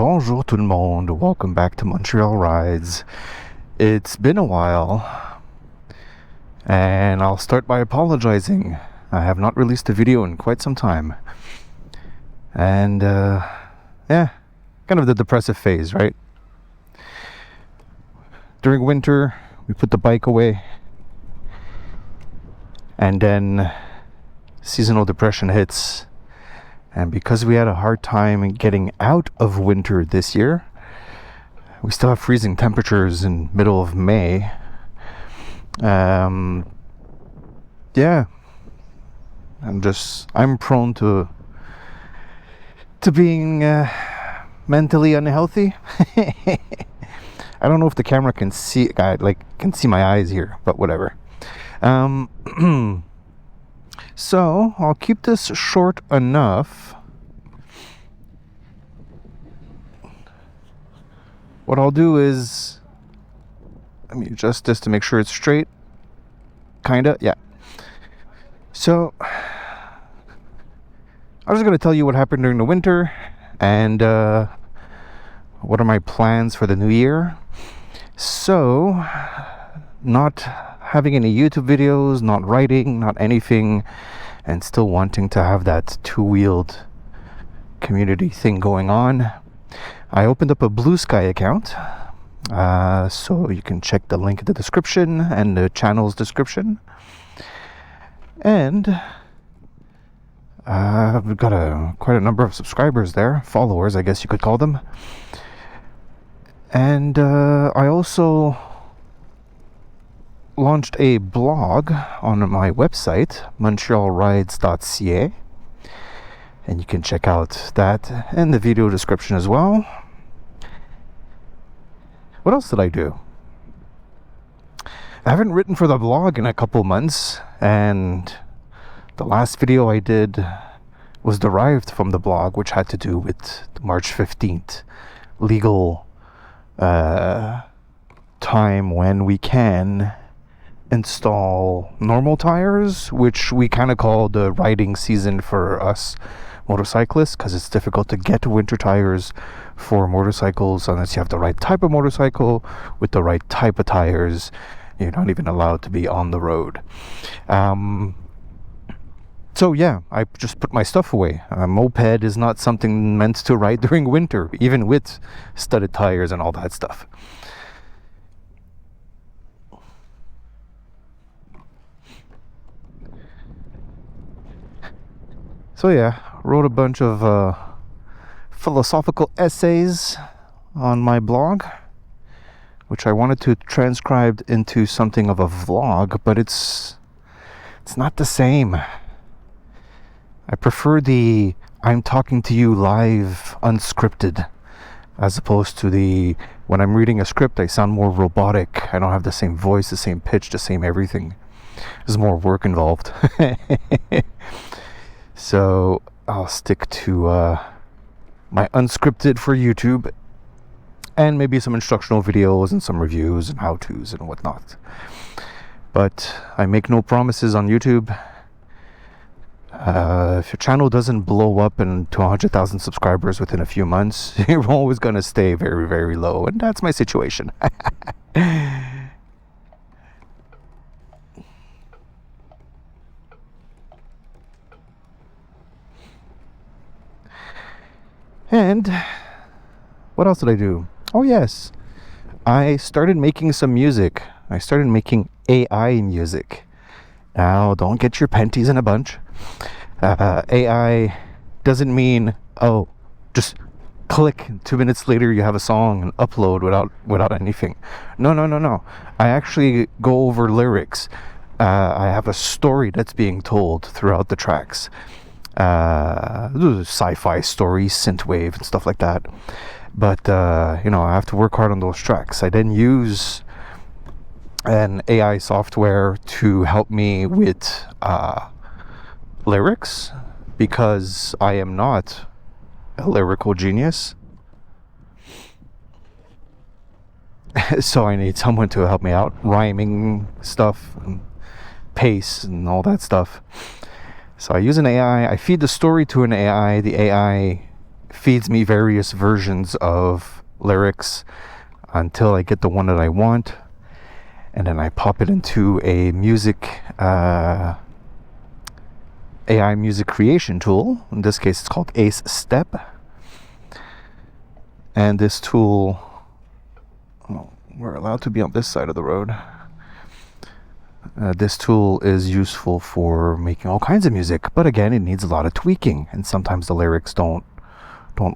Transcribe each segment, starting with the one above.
Bonjour tout le monde, welcome back to Montreal Rides. It's been a while, and I'll start by apologizing. I have not released a video in quite some time. And, kind of the depressive phase, right? During winter, we put the bike away, and then seasonal depression hits. And because we had a hard time getting out of winter this year, we still have freezing temperatures in middle of May. I'm prone to being mentally unhealthy. I don't know if the camera can see my eyes here, but whatever. So, I'll keep this short enough. What I'll do is, let me adjust this to make sure it's straight. Kinda, yeah. So, I was just going to tell you what happened during the winter and what are my plans for the new year. So, not having any YouTube videos, not writing, not anything, and still wanting to have that two-wheeled community thing going on. I opened up a Blue Sky account, so you can check the link in the description and the channel's description. And we've got quite a number of subscribers there, followers, I guess you could call them. And I also launched a blog on my website, MontrealRides.ca, and you can check out that in the video description as well. What else did I do? I haven't written for the blog in a couple months, and the last video I did was derived from the blog, which had to do with the March 15th legal time when we can install normal tires, which we kind of call the riding season for us motorcyclists, because it's difficult to get winter tires for motorcycles unless you have the right type of motorcycle with the right type of tires. You're not even allowed to be on the road. So yeah, I just put my stuff away. A moped is not something meant to ride during winter, even with studded tires and all that stuff. So yeah, wrote a bunch of philosophical essays on my blog, which I wanted to transcribe into something of a vlog, but it's not the same. I prefer the I'm talking to you live unscripted, as opposed to the when I'm reading a script I sound more robotic. I don't have the same voice, the same pitch, the same everything. There's more work involved. So I'll stick to my unscripted for YouTube, and maybe some instructional videos and some reviews and how-tos and whatnot. But I make no promises on YouTube. If your channel doesn't blow up into 100,000 subscribers within a few months, you're always going to stay very, very low. And that's my situation. And what else did I do? Oh yes, I started making some music. I started making AI music. Now, don't get your panties in a bunch. AI doesn't mean, just click, 2 minutes later you have a song and upload without anything. No. I actually go over lyrics. I have a story that's being told throughout the tracks. Sci-fi stories, synthwave and stuff like that. But I have to work hard on those tracks. I then use an AI software to help me with lyrics, because I am not a lyrical genius. So I need someone to help me out, rhyming stuff and pace and all that stuff. So I use an AI, I feed the story to an AI, the AI feeds me various versions of lyrics until I get the one that I want, and then I pop it into a AI music creation tool. In this case, it's called Ace Step. And this tool, we're allowed to be on this side of the road. This tool is useful for making all kinds of music, but again, it needs a lot of tweaking, and sometimes the lyrics don't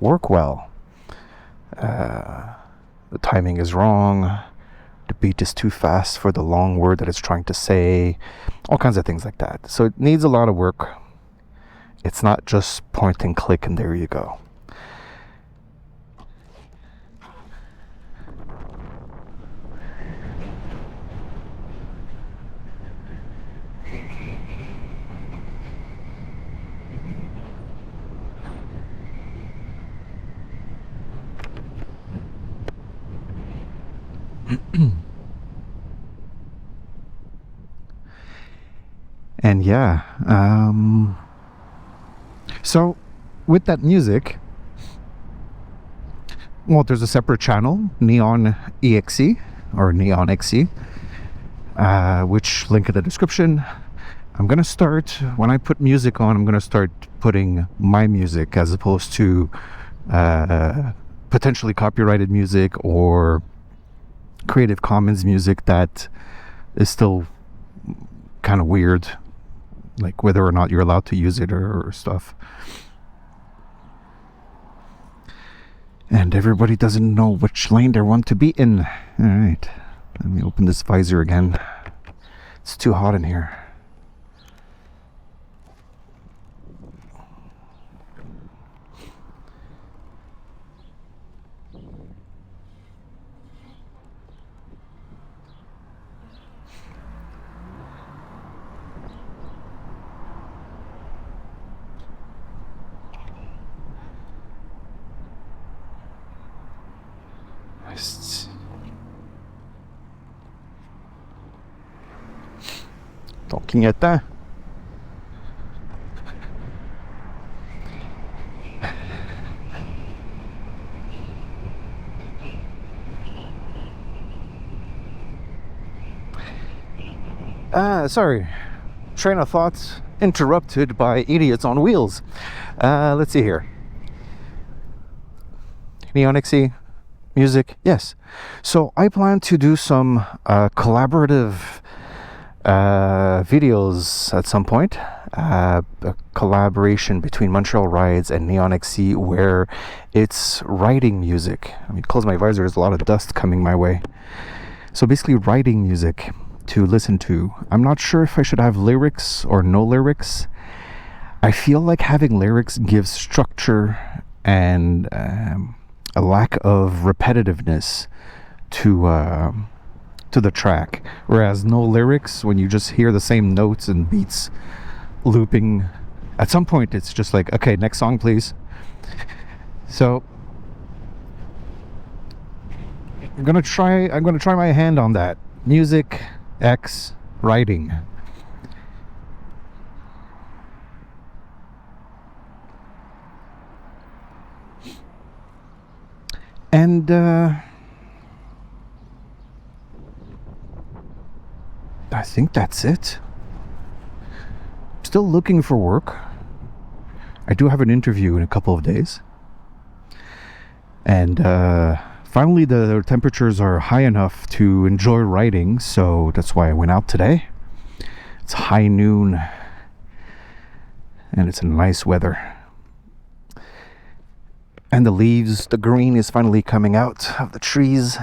work well. The timing is wrong. The beat is too fast for the long word that it's trying to say. All kinds of things like that. So it needs a lot of work. It's not just point and click and there you go. And yeah, so with that music, well, there's a separate channel, NEON.EXE or NEON.EXE, which link in the description. I'm gonna start, when I put music on, I'm gonna start putting my music as opposed to potentially copyrighted music or Creative Commons music that is still kind of weird, like whether or not you're allowed to use it or stuff. And everybody doesn't know which lane they want to be in. All right, let me open this visor again. It's too hot in here. Donc clignotant. Sorry, train of thought interrupted by idiots on wheels. Let's see here. NEON.EXE music, yes. So I plan to do some collaborative videos at some point. A collaboration between Montreal Rides and NEON.EXE where it's writing music. I mean, close my visor, there's a lot of dust coming my way. So basically writing music to listen to. I'm not sure if I should have lyrics or no lyrics. I feel like having lyrics gives structure and a lack of repetitiveness to the track, whereas no lyrics, when you just hear the same notes and beats looping, at some point it's just like, okay, next song please. So I'm gonna try my hand on that. Music X writing. And I think that's it. Still looking for work. I do have an interview in a couple of days. And finally the temperatures are high enough to enjoy writing, so that's why I went out today. It's high noon and it's nice weather. And the leaves, the green is finally coming out of the trees.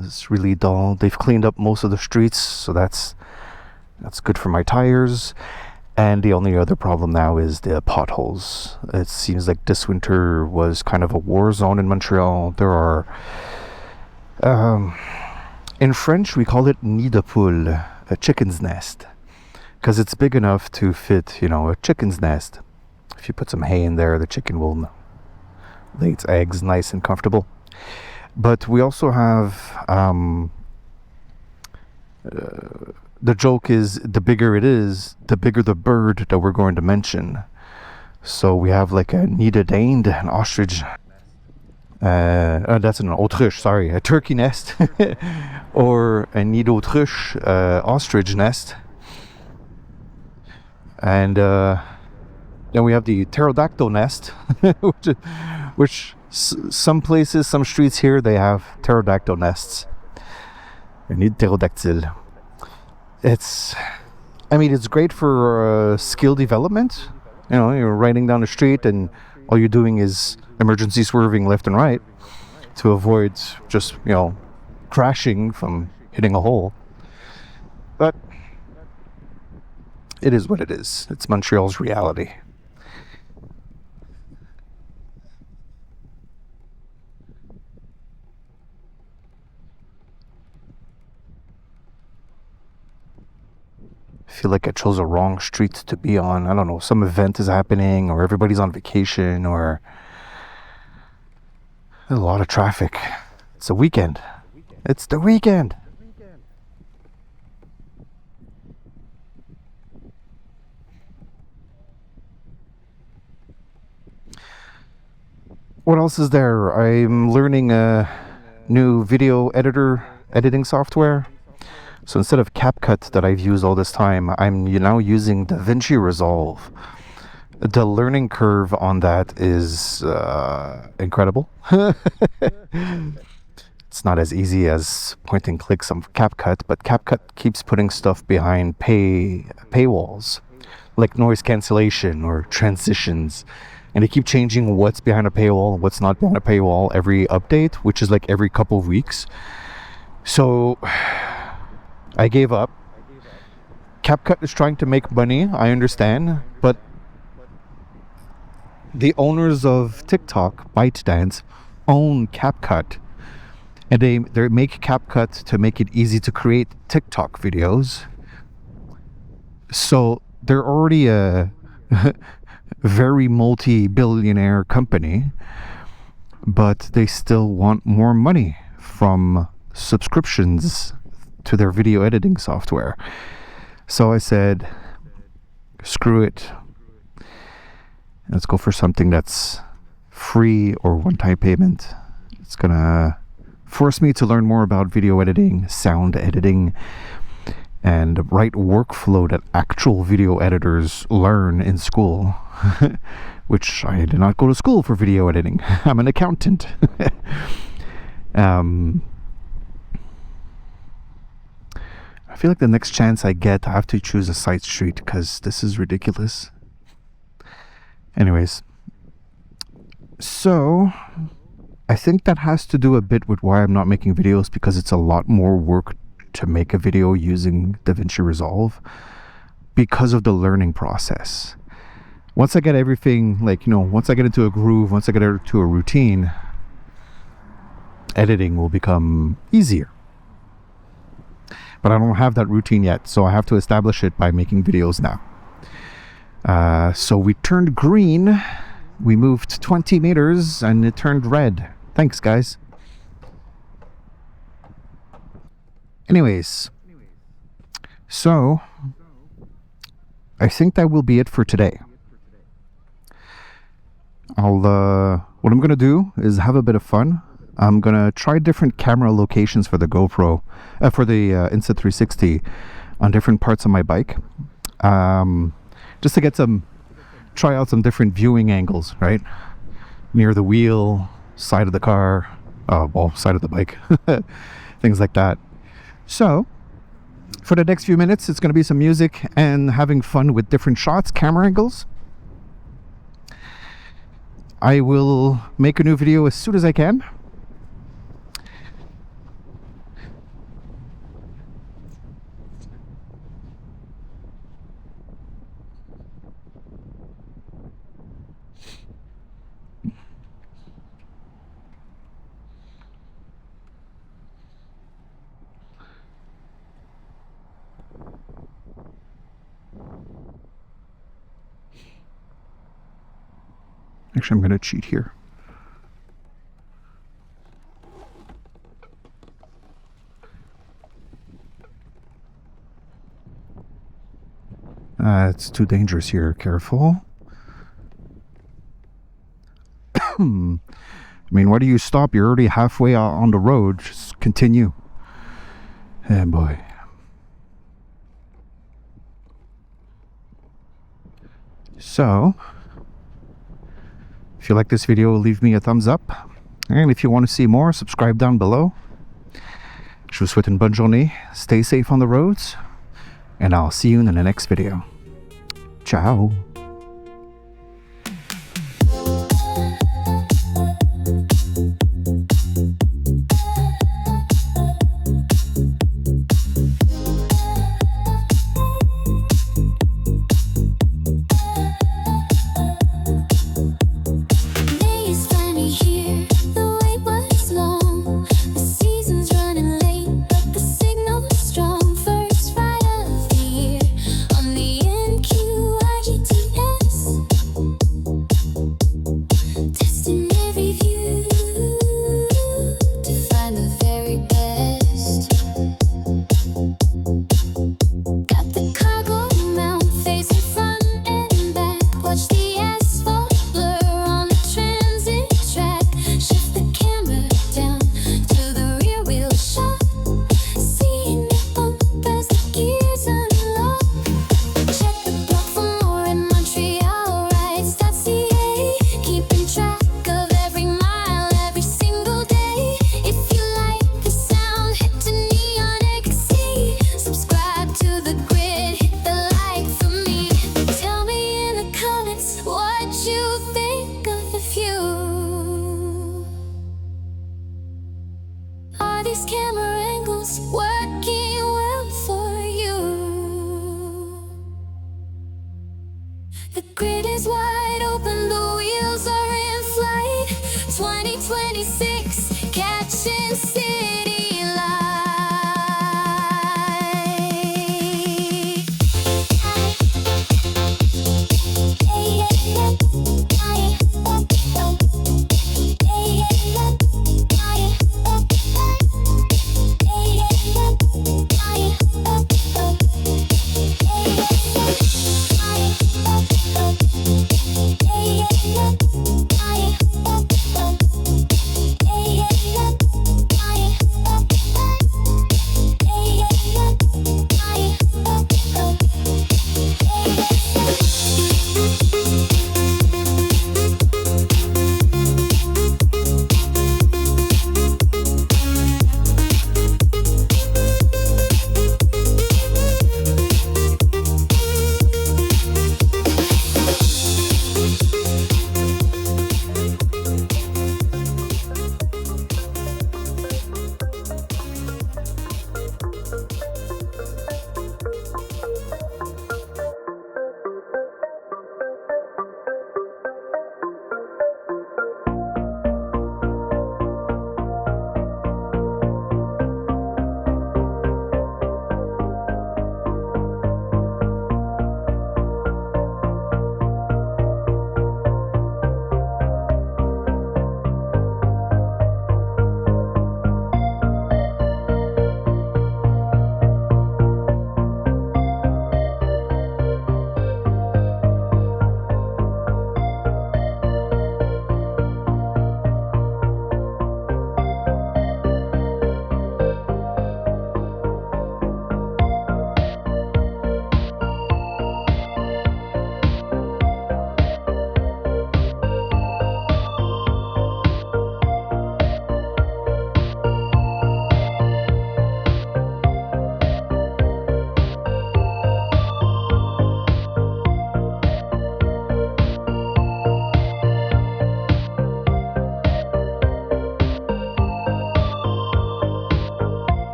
It's really dull. They've cleaned up most of the streets, so that's good for my tires. And the only other problem now is the potholes. It seems like this winter was kind of a war zone in Montreal. There are, in French we call it nid de poule, a chicken's nest, because it's big enough to fit, a chicken's nest. If you put some hay in there, the chicken will lay its eggs nice and comfortable. But we also have the joke is, the bigger it is, the bigger the bird that we're going to mention. So we have like a Niederdained, an ostrich. That's an autruche, sorry, a turkey nest, or a Niederautruche ostrich nest. And then we have the pterodactyl nest, which some places, some streets here, they have pterodactyl nests. You need pterodactyl. It's great for skill development. You know, you're riding down the street and all you're doing is emergency swerving left and right to avoid just, crashing from hitting a hole. But it is what it is. It's Montreal's reality. I feel like I chose a wrong street to be on. I don't know, some event is happening, or everybody's on vacation, or there's a lot of traffic. It's a weekend. It's the weekend. What else is there? I'm learning a new video editing software. So instead of CapCut that I've used all this time, I'm now using DaVinci Resolve. The learning curve on that is incredible. It's not as easy as point and clicks on CapCut, but CapCut keeps putting stuff behind paywalls, like noise cancellation or transitions. And they keep changing what's behind a paywall and what's not behind a paywall every update, which is like every couple of weeks. So I gave up. CapCut is trying to make money, I understand, but the owners of TikTok, ByteDance, own CapCut, and they make CapCut to make it easy to create TikTok videos. So they're already a very multi-billionaire company, but they still want more money from subscriptions to their video editing software. So I said, screw it. Let's go for something that's free or one-time payment. It's gonna force me to learn more about video editing, sound editing, and write workflow that actual video editors learn in school, which I did not go to school for video editing. I'm an accountant. I feel like the next chance I get, I have to choose a side street because this is ridiculous. Anyways, so I think that has to do a bit with why I'm not making videos, because it's a lot more work to make a video using DaVinci Resolve because of the learning process. Once I get everything, once I get into a groove, once I get into a routine, editing will become easier. But I don't have that routine yet, so I have to establish it by making videos now. So we turned green, we moved 20 meters, and it turned red. Thanks, guys. Anyways, so I think that will be it for today. What I'm gonna do is have a bit of fun. I'm gonna try different camera locations for the GoPro, for the Insta360 on different parts of my bike, just to try out some different viewing angles, right? Near the wheel, side of the car, side of the bike, things like that. So for the next few minutes, it's gonna be some music and having fun with different shots, camera angles. I will make a new video as soon as I can. Actually, I'm going to cheat here. It's too dangerous here. Careful. I mean, why do you stop? You're already halfway out on the road. Just continue. Oh boy. So, if you like this video, leave me a thumbs up. And if you want to see more, subscribe down below. Je vous souhaite une bonne journée. Stay safe on the roads. And I'll see you in the next video. Ciao. These camera angles working well for you. The grid is wide.